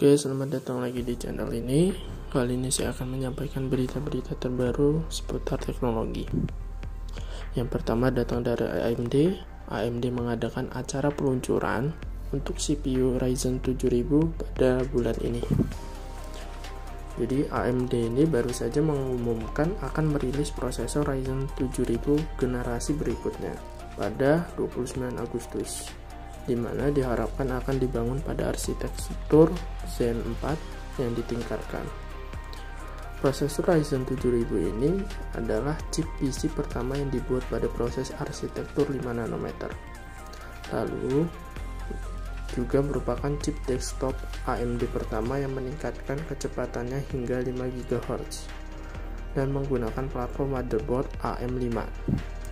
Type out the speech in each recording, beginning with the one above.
Oke, selamat datang lagi di channel ini. Kali ini saya akan menyampaikan berita-berita terbaru seputar teknologi. Yang pertama datang dari AMD. AMD mengadakan acara peluncuran untuk CPU Ryzen 7000 pada bulan ini. Jadi AMD ini baru saja mengumumkan akan merilis prosesor Ryzen 7000 generasi berikutnya pada 29 Agustus. Di mana diharapkan akan dibangun pada arsitektur Zen 4 yang ditingkatkan. Prosesor Ryzen 7000 ini adalah chip PC pertama yang dibuat pada proses arsitektur 5 nanometer. Lalu juga merupakan chip desktop AMD pertama yang meningkatkan kecepatannya hingga 5 GHz dan menggunakan platform motherboard AM5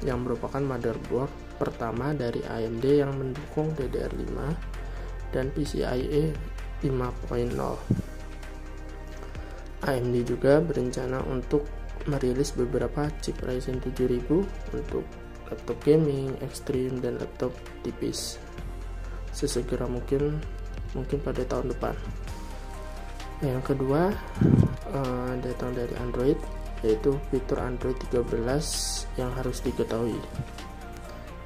yang merupakan motherboard pertama dari AMD yang mendukung DDR5 dan PCIe 5.0. AMD juga berencana untuk merilis beberapa chip Ryzen 7000 untuk laptop gaming, ekstrim, dan laptop tipis sesegera mungkin pada tahun depan. Yang kedua datang dari Android, yaitu fitur Android 13 yang harus diketahui.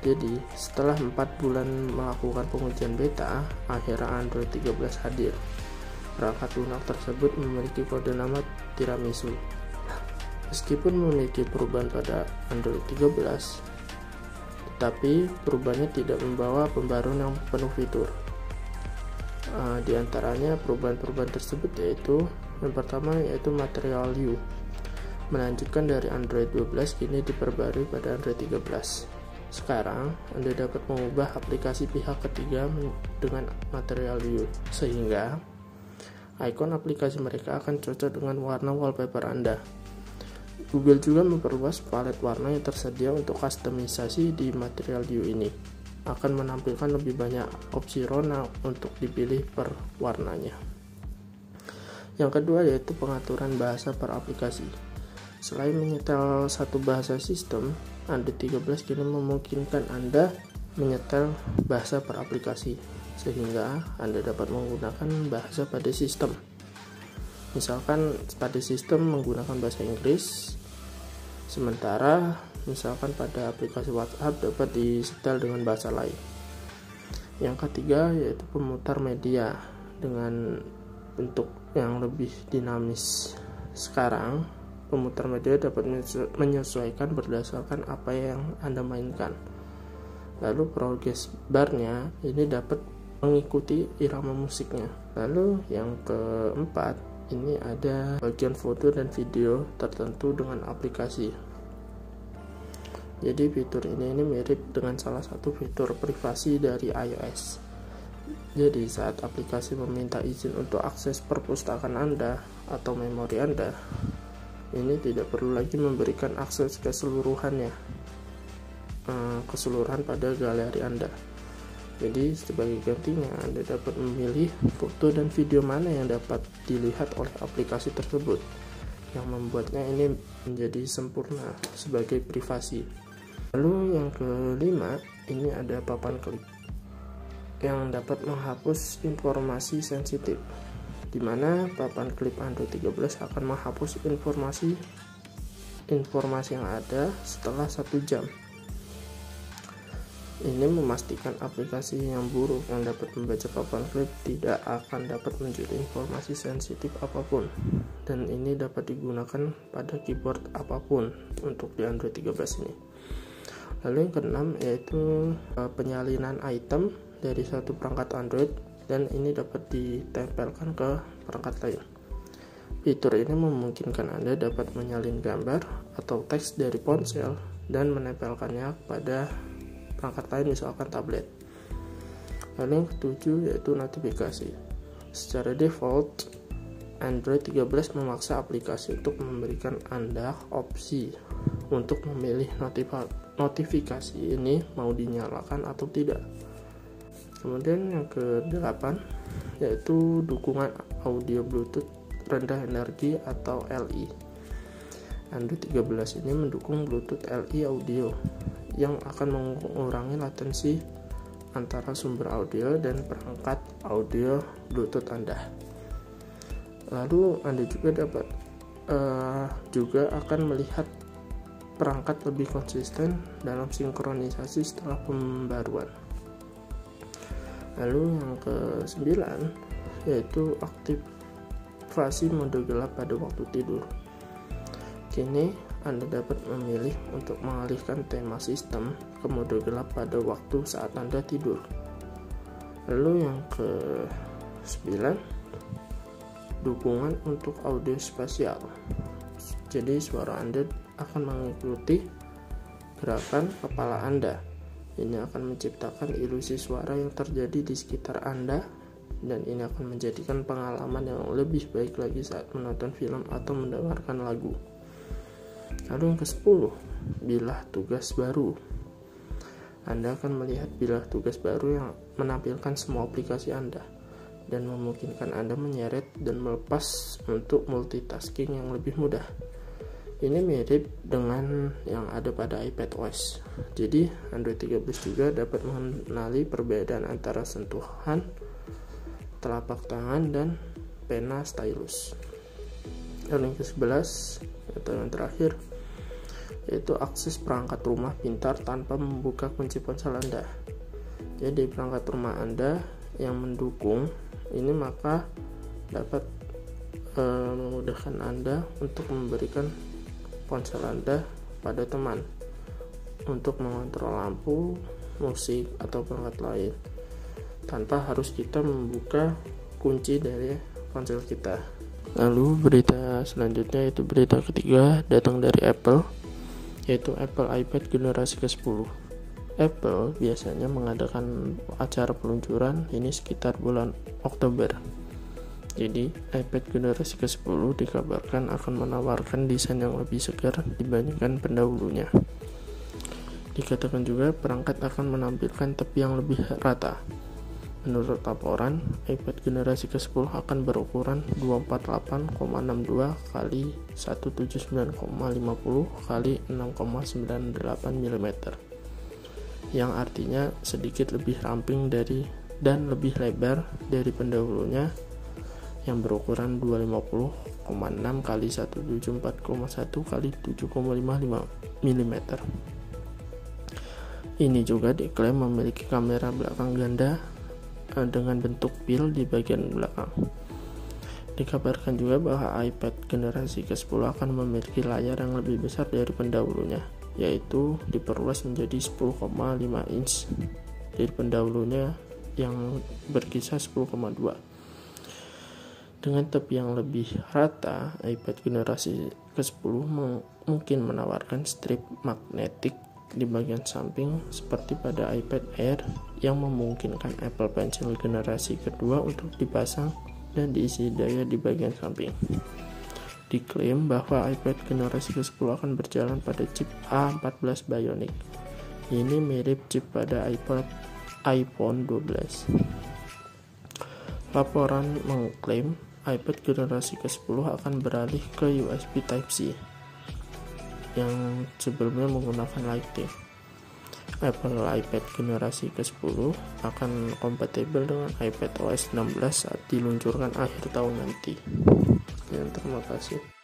Jadi, setelah 4 bulan melakukan pengujian beta, akhirnya Android 13 hadir. Perangkat lunak tersebut memiliki kode nama Tiramisu. Meskipun memiliki perubahan pada Android 13, tetapi perubahannya tidak membawa pembaruan yang penuh fitur. Di antaranya perubahan-perubahan tersebut yaitu yang pertama yaitu Material You. Melanjutkan dari Android 12 kini diperbarui pada Android 13. Sekarang Anda dapat mengubah aplikasi pihak ketiga dengan Material You, sehingga ikon aplikasi mereka akan cocok dengan warna wallpaper Anda. Google juga memperluas palet warna yang tersedia untuk kustomisasi di Material You ini. Akan menampilkan lebih banyak opsi warna untuk dipilih per warnanya. Yang kedua yaitu pengaturan bahasa per aplikasi. Selain menyetel satu bahasa sistem, Android 13 kini memungkinkan Anda menyetel bahasa per aplikasi, sehingga Anda dapat menggunakan bahasa pada sistem. Misalkan pada sistem menggunakan bahasa Inggris, sementara misalkan pada aplikasi WhatsApp dapat disetel dengan bahasa lain. Yang ketiga yaitu pemutar media dengan bentuk yang lebih dinamis. Sekarang pemutar media dapat menyesuaikan berdasarkan apa yang Anda mainkan. Lalu progress bar-nya ini dapat mengikuti irama musiknya. Lalu yang keempat, ini ada bagian foto dan video tertentu dengan aplikasi. Jadi fitur ini mirip dengan salah satu fitur privasi dari iOS. Jadi saat aplikasi meminta izin untuk akses perpustakaan Anda atau memori Anda, ini tidak perlu lagi memberikan akses keseluruhan pada galeri Anda. Jadi sebagai gantinya Anda dapat memilih foto dan video mana yang dapat dilihat oleh aplikasi tersebut, yang membuatnya ini menjadi sempurna sebagai privasi. Lalu yang kelima, ini ada papan klik yang dapat menghapus informasi sensitif, di mana papan klip Android 13 akan menghapus informasi yang ada setelah 1 jam. Ini memastikan aplikasi yang buruk yang dapat membaca papan klip tidak akan dapat mencuri informasi sensitif apapun, dan ini dapat digunakan pada keyboard apapun untuk di Android 13 ini. Lalu yang keenam yaitu penyalinan item dari satu perangkat Android, dan ini dapat ditempelkan ke perangkat lain. Fitur ini memungkinkan Anda dapat menyalin gambar atau teks dari ponsel dan menempelkannya pada perangkat lain, misalkan tablet. Lalu yang ketujuh yaitu notifikasi. Secara default, Android 13 memaksa aplikasi untuk memberikan Anda opsi untuk memilih notifikasi ini mau dinyalakan atau tidak. Kemudian yang ke-8 yaitu dukungan audio Bluetooth rendah energi atau LE. Android 13 ini mendukung Bluetooth LE audio yang akan mengurangi latensi antara sumber audio dan perangkat audio Bluetooth Anda. Lalu Anda juga dapat juga akan melihat perangkat lebih konsisten dalam sinkronisasi setelah pembaruan. Lalu yang ke-9 yaitu aktifasi mode gelap pada waktu tidur. Kini Anda dapat memilih untuk mengalihkan tema sistem ke mode gelap pada waktu saat Anda tidur. Lalu yang ke-9, dukungan untuk audio spasial. Jadi suara Anda akan mengikuti gerakan kepala Anda. Ini akan menciptakan ilusi suara yang terjadi di sekitar Anda, dan ini akan menjadikan pengalaman yang lebih baik lagi saat menonton film atau mendengarkan lagu. Lalu yang ke-10, bilah tugas baru. Anda akan melihat bilah tugas baru yang menampilkan semua aplikasi Anda dan memungkinkan Anda menyeret dan melepas untuk multitasking yang lebih mudah. Ini mirip dengan yang ada pada iPadOS. Jadi Android 13 juga dapat mengenali perbedaan antara sentuhan, telapak tangan, dan pena stylus. Lalu yang ke-11 atau yang terakhir yaitu akses perangkat rumah pintar tanpa membuka kunci ponsel Anda. Jadi perangkat rumah Anda yang mendukung ini maka dapat memudahkan Anda untuk memberikan ponsel Anda pada teman untuk mengontrol lampu, musik, atau perangkat lain tanpa harus kita membuka kunci dari ponsel kita. Lalu berita selanjutnya yaitu berita ketiga datang dari Apple, yaitu Apple iPad generasi ke-10. Apple biasanya mengadakan acara peluncuran ini sekitar bulan Oktober. Jadi iPad generasi ke-10 dikabarkan akan menawarkan desain yang lebih segar dibandingkan pendahulunya. Dikatakan juga perangkat akan menampilkan tepi yang lebih rata. Menurut laporan, iPad generasi ke-10 akan berukuran 248,62 x 179,50 x 6,98 mm, yang artinya sedikit lebih ramping dan lebih lebar dari pendahulunya yang berukuran 250,6 x 174,1 x 7,55 mm. Ini juga diklaim memiliki kamera belakang ganda dengan bentuk pil di bagian belakang. Dikabarkan juga bahwa iPad generasi ke-10 akan memiliki layar yang lebih besar dari pendahulunya, yaitu diperluas menjadi 10,5 inch dari pendahulunya yang berkisar 10,2. Dengan tepi yang lebih rata, iPad generasi ke-10 mungkin menawarkan strip magnetik di bagian samping seperti pada iPad Air yang memungkinkan Apple Pencil generasi kedua untuk dipasang dan diisi daya di bagian samping. Diklaim bahwa iPad generasi ke-10 akan berjalan pada chip A14 Bionic. Ini mirip chip pada iPhone 12. Laporan mengklaim iPad generasi ke-10 akan beralih ke USB Type-C yang sebelumnya menggunakan Lightning. Apple iPad generasi ke-10 akan kompatibel dengan iPadOS 16 saat diluncurkan akhir tahun nanti. Terima kasih.